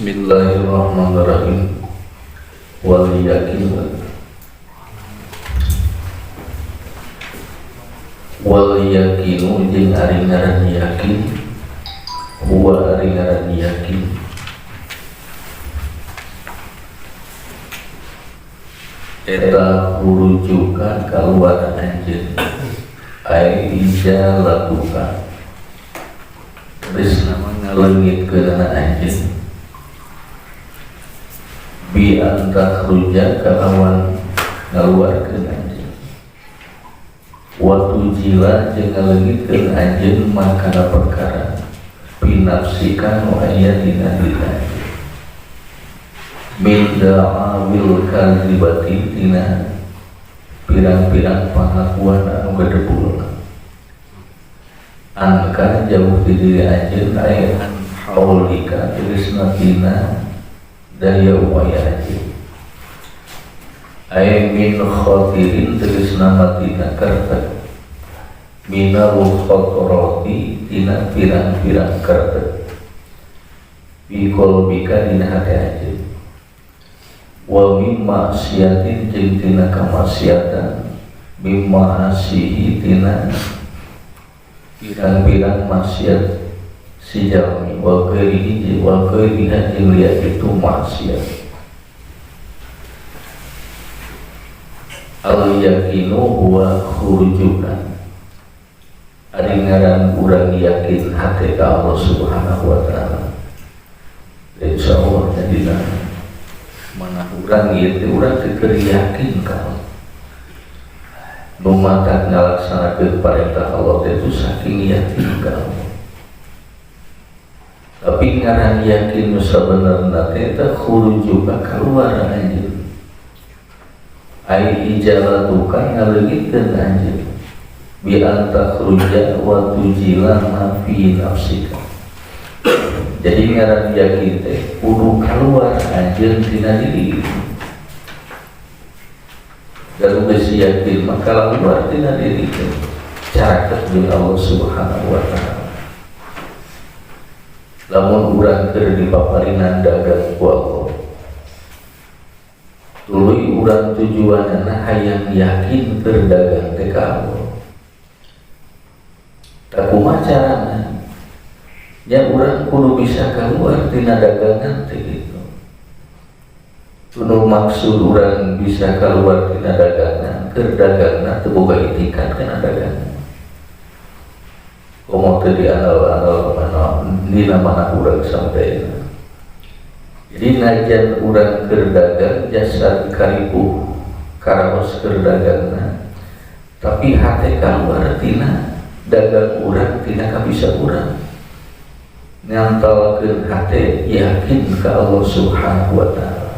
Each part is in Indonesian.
Bismillahirrahmanirrahim. Wal yakin wal yakinu jeung ari ngaran yakin, huwa ari ngaran yakin eta rujukan kaluar anjeun ai bisa lakukan geus nama ngaleungitkeun anjeun bi anta khruja kalawan ngaluarkeun anjeun waktu jila jeung ngaleungitkeun anjeun makana perkara pinafsikan nu aya dina diri min da'awil kadzibati tina pirang-pirang pangakuan anu gadebul anka jauh di diri anjeun aya haulika geusna tina daya upaya anjeun aya min khatirin geusna matina karta minal khatarati tina pirang-pirang karta bi qalbika dina hati anjeun wa mimma maksiatin jeung tina kamaksiatan mimma asihi tina pirang-pirang maksiat si jalmi wa qairihi wa qairiha jeung liat itu maksiat al yakinu huwa khurujukan ari ngaran urang yakin hate ka Allah Subhanahu wa taala insyaallah jadina mana urang ieu teh urang teu keur yakin ka nu matak ngalaksanakeun parentah Allah teh itu saking yakin ka Allah. Tapi ngaran yakin nu sabenerna teh eta khurujuka kaluar anjeun ai ijalatuka ngaleungitkeun anjeun bi anta khruja wa tujila ma fi nafsika. Jadi ngaran yakin teh kudu kaluar anjeun tina diri. Kalau geus yakin maka kaluar tina diri teh carakeun deui Allah Subhanahu wa taala. Lamun urang keur dipaparinan dagang ku Allah, tuluy urang tujuanna hayang yakin keur dagang teh ka Allah. Tak kumaha carana? Ya urang kudu bisa keluar tina dagangan teh gitu. Tunu maksud urang bisa keluar tina dagangan, keur dagangna teu boga itikat kana dagangan. Komo teu diandal-andal mana dina mana urang sampeuna. Jadi najan urang keur dagang jasad karibu karaos keur dagangna, tapi hate keluar tina dagang urang tina kabisa urang. Ngantalkeun hate yakin ka Allah Subhanahu wa taala.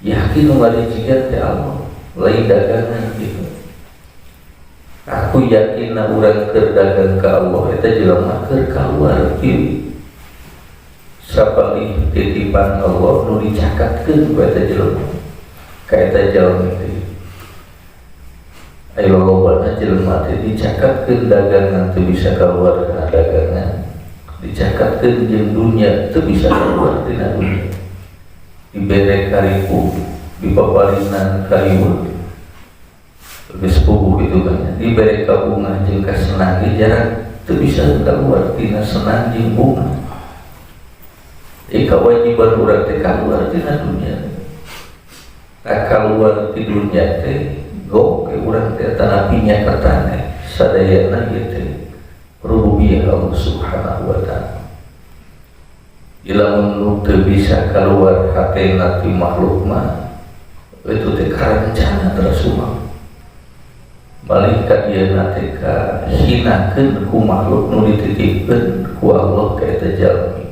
Yakin bari jiga teh Allah, lain dagangan gitu. Aku yakin na urang keur dagang ka Allah eta jelema keur kaluar kieu. Sapalih titipan Allah nu dicakatkeun ku eta jelema. Ka eta jalmi teh. Aya lolobana jelema teh dicakatkeun dagangan teu bisa kaluar kana dagangan. Dicakatkeun jeung dunya teu bisa keluar tina dunya. Dibere karipu, dipaparinan kariweuh. Geus puguh kitu kan. Dibere ka bunga jeung ka senang jarak teu bisa keluar tina senang jeung bunga. Kewajiban urang teh kaluar tina dunya. Tak kaluar ti dunya teh go ke urang teh tanapinya katane sadayana ieu teh rububiyah Allah Subhanahu wa taala. Ilamun teu bisa keluar hatena ti makhluk mah itu teh karencana tersumang. Balik ka dieu teh ka hinakeun ku makhluk nu dititipkeun ku Allah ka eta jalmi.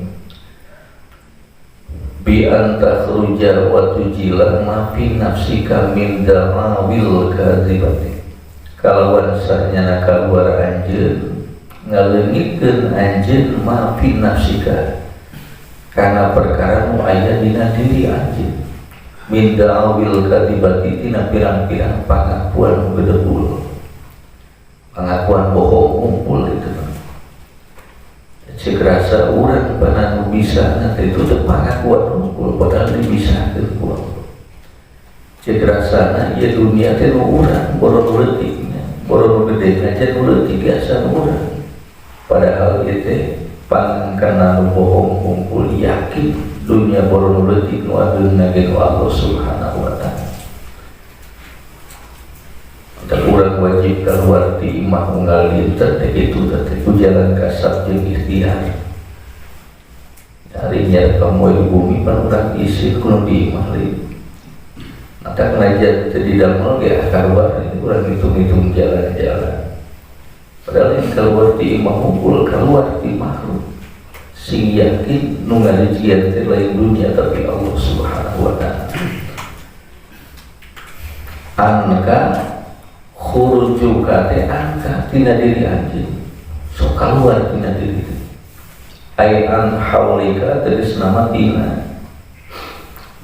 Bi anta khruja wa tujila ma fi nafsika min da'awil kadzibati. Kalawan sanyana kaluar anjeun ngaleungitkeun anjeun ma fi nafsika kana perkara nu aya dina diri anjeun min da'awil kadzibati tina pirang-pirang pangakuan nu gedebul, pangakuan bohong kumpul itu. Cek rasa urang bana nu bisa nanti itu tepat kuat hukum padahal dibisakan kuat cedera sana ya dunia teh urang boron leutiknya boron gede aja leutik biasa urang padahal itu pangkana nu bohong kumpul yakin dunia boron leutik nu adeuna ge Allah Subhanahu wa taala. Dan urang wajib keluar di imah unggal dinten teh kitu teh ku jalan kasab jeung ikhtiar. Harinya kamu di bumi pan urang isi kuno di imah li. Mata kenajat teh di damel ge keluar urang hitung-hitung jalan-jalan. Padahal yang keluar di imah kumpul keluar di makhluk. Sing yakin nu ngarijian teh lain dunia tapi Allah Subhanahu wa taala. Angka khurujuka teh angka tina diri anjeun sok keluar tina diri ai an haulika teris nama tina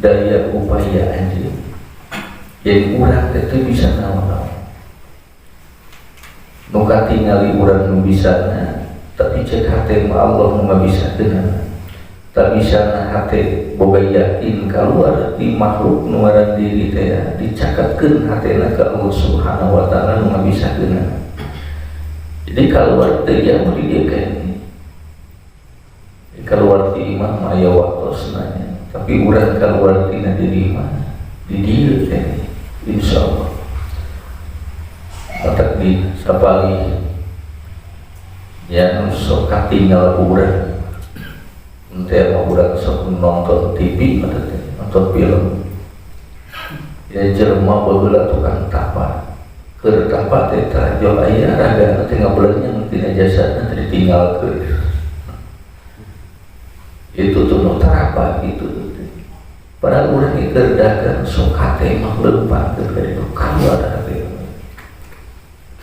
daya upaya anjeun jadi urang teh teu bisa naon-naon nu katingali urang nu bisana tapi cek hate Allah nu ngabisakeun tak bisa na hate boga yakin keluar di makhluk nu ngaran diri teh dicaketkeun hatena ka Allah Subhanahu wa taala nu ngabisakeun. Jadi keluar teh ya muri dieu kene. Keluar di imah maya waktosna tapi urang keluar tina diri mah di dieu teh insyaallah. Matak di sapali ya nu sok katinggal urang entah mau urang sok nonton TV nonton film ya jelema baheula tukang tapa keur tapa teh tajol aya ragana teh ngabelenya tina jasadna teh ditinggalkeun itu tuh nu tarapa gitu padahal urang ieu keur dagang sok hate mah leumpah keur dari keluar hate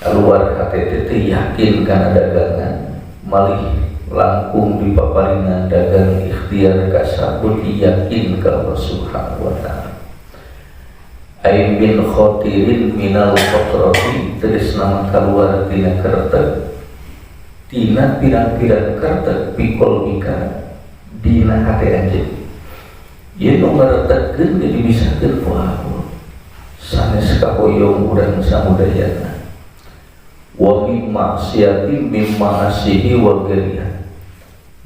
keluar hate teh yakin kana dagangan malih langkung di paparingan dagang ikhtiar kasabut yakin ke Allah Subhanahu wa taala. Ai bin khotirin minal khotrati teris nama keluar tina kertek tina pirang-pirang kertek pikol bika dina hati anjeun. Ieu nu ngaretegkeun jadi bisakeun ku Allah. Sanes kahoyong urang samudayana. Wa min maksiatin mimma asihi wa ghairiha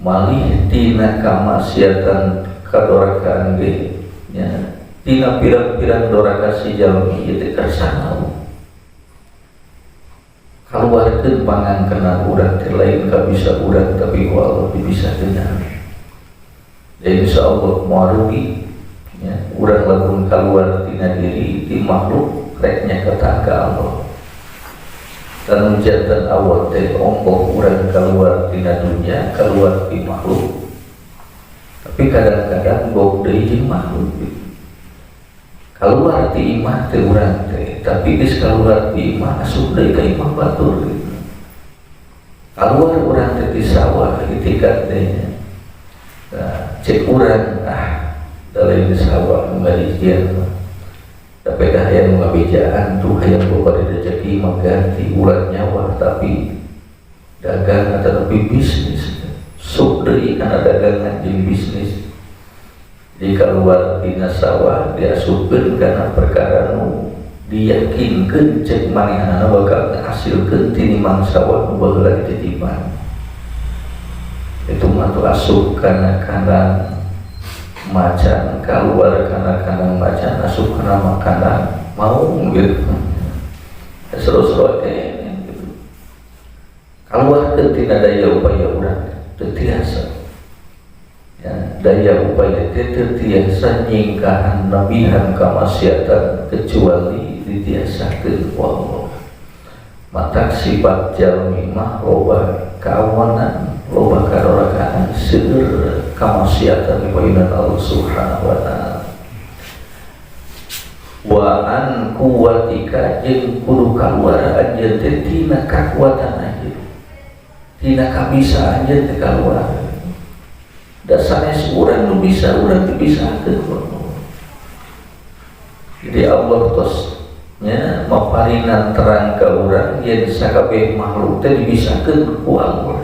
malih tina kamaksiatan kadorakaan ge nya tina pirang-pirang doraka si jalmi ieu teh kersana kaluarkeun pangangkenan urang teh lain ka bisa urang tapi ku Allah dibisakeun dan insyaallah moal rugi nya urang lamun kaluar tina diri ti makhluk rek nya ka Allah dan menjadikan awal teh ongkoh urang keluar tina dunia keluar di makhluk tapi kadang-kadang bok deui jeung makhluk keluar di imah teh urang teh tapi geus keluar di imah asup deui ka imah batur gitu. Keluar urang teh di sawah ketika teh cek urang dari di sawah ngarijian tapi dah yang ngabejaan tuh hayang boga rezeki mah ganti ulah nyawa tapi dagang atau tapi bisnis sok deui kana dagangan jeung bisnis di keluar dina sawah diasupkeun kana perkara nu diyakinkeun cek manehanana bakal ngahasilkeun tinimbang sawah nu baheula dititipan itu mah tuh asup kana macan keluar karena macan asup karena makanan mau gitu seru-seru gitu keluar ketika daya upaya urang tertiasa ya, daya upaya tertiasa nyingkahan nabihan kamaksiatan kecuali ditiasakeun Allah matak sifat jalmi mah loba kawanan loba kadorakaan seueur kamaksiatan dipayunan Allah Subhanahu wa taala wa an kuwatika jeung kudu kaluar anjeun teh tina kakuatan anjeun tina kabisa anjeun teh kaluar da sanes urang nu bisa urang teu bisakeun jadi Allah tos maparinan terang ka urang yen sakabeh makhluk teh dibisakeun ku Allah